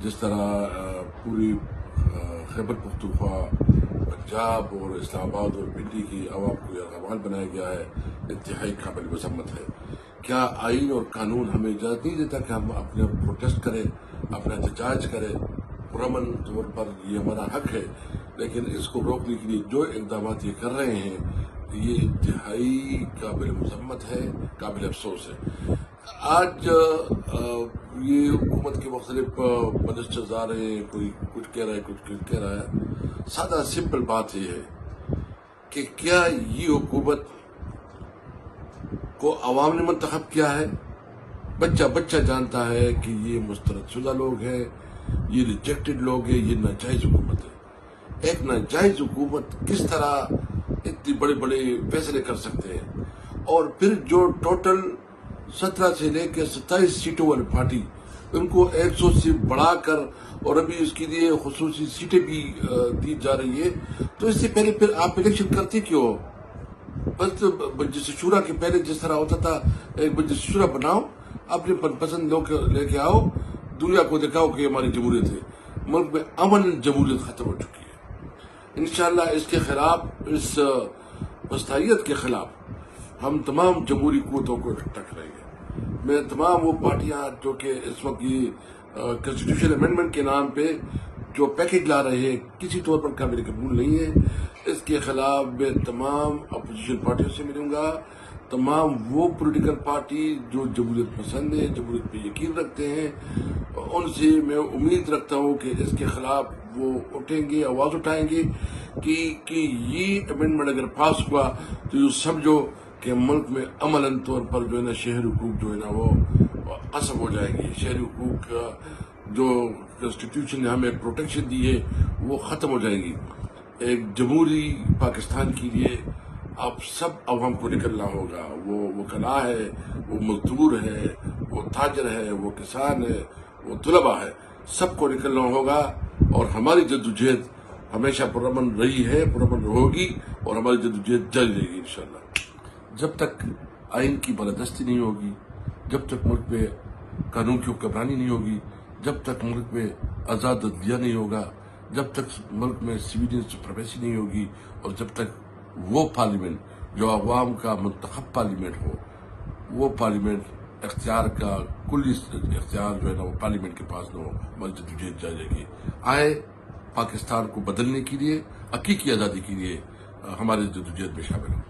جس طرح پوری خیبر پختونخوا، پنجاب اور اسلام آباد اور پنڈی کی عوام کو یرغمال بنایا گیا ہے، انتہائی قابل مذمت ہے۔ کیا آئین اور قانون ہمیں اجازت نہیں دیتا کہ ہم اپنے پروٹیسٹ کریں، اپنا احتجاج کریں؟ پرامن طور پر یہ ہمارا حق ہے، لیکن اس کو روکنے کے لیے جو اقدامات یہ کر رہے ہیں یہ انتہائی قابل مذمت ہے، قابل افسوس ہے۔ آج یہ حکومت کے مختلف منسٹرز آ رہے ہیں، کوئی کچھ کہہ رہا ہے، کچھ کہہ رہا ہے۔ سادہ سمپل بات یہ ہے کہ کیا یہ حکومت کو عوام نے منتخب کیا ہے؟ بچہ جانتا ہے کہ یہ مسترد شدہ لوگ ہیں، یہ ریجیکٹڈ لوگ ہیں، یہ ناجائز حکومت ہے۔ ایک ناجائز حکومت کس طرح اتنے بڑے بڑے فیصلے کر سکتے ہیں؟ اور پھر جو ٹوٹل 17 سے لے کے 27 سیٹوں والی پارٹی، ان کو 100 سے بڑھا کر اور ابھی اس کے لیے خصوصی سیٹیں بھی دی جا رہی ہے، تو اس سے پہلے پھر آپ الیکشن کرتے کیوں ہو؟ بس مجلس شورا کے پہلے جس طرح ہوتا تھا، ایک مجلس شورا بناؤ، اپنے پسند لوگ لے کے آؤ، دنیا کو دکھاؤ کہ ہماری جمہوریت ہے۔ ملک میں امن جمہوریت ختم ہو چکی ہے۔ انشاءاللہ اس کے خلاف، اس وسطیت کے خلاف ہم تمام جمہوری قوتوں کو اکٹھا کریں گے۔ میں تمام وہ پارٹیاں جو کہ اس وقت یہ کانسٹیٹیوشن امینڈمنٹ کے نام پہ جو پیکج لا رہے ہیں، کسی طور پر قابل قبول نہیں ہے۔ اس کے خلاف میں تمام اپوزیشن پارٹیوں سے ملوں گا، تمام وہ پولیٹیکل پارٹی جو جمہوریت پسند ہے، جمہوریت پہ یقین رکھتے ہیں، ان سے میں امید رکھتا ہوں کہ اس کے خلاف وہ اٹھیں گے، آواز اٹھائیں گے کہ یہ امینڈمنٹ اگر پاس ہوا تو یہ سمجھو کہ ملک میں عملاً طور پر جو ہے نا شہری حقوق جو ہے نا وہ قصب ہو جائیں گے۔ شہری حقوق جو کانسٹیٹیوشن نے ہمیں پروٹیکشن دی ہے وہ ختم ہو جائے گی۔ ایک جمہوری پاکستان کے لیے آپ سب عوام کو نکلنا ہوگا۔ وہ وکلاء ہے، وہ مزدور ہے، وہ تاجر ہے، وہ کسان ہے، وہ طلباء ہے، سب کو نکلنا ہوگا۔ اور ہماری جدوجہد ہمیشہ پرامن رہی ہے، پرامن ہوگی، اور ہماری جدوجہد جاری رہے گی انشاءاللہ۔ جب تک آئین کی بالادستی نہیں ہوگی، جب تک ملک میں قانون کی حکمرانی نہیں ہوگی، جب تک ملک میں آزاد عدلیہ نہیں ہوگا، جب تک ملک میں سویلین سپریمیسی نہیں ہوگی، اور جب تک وہ پارلیمنٹ جو عوام کا منتخب پارلیمنٹ ہو، وہ پارلیمنٹ اختیار کا کلی اختیار جو ہے نا وہ پارلیمنٹ کے پاس نہ ہو، ہماری جدوجہد جاری رہے گی۔ آئے پاکستان کو بدلنے کے لیے، حقیقی آزادی کے لیے ہمارے جدوجہد میں شامل ہوں۔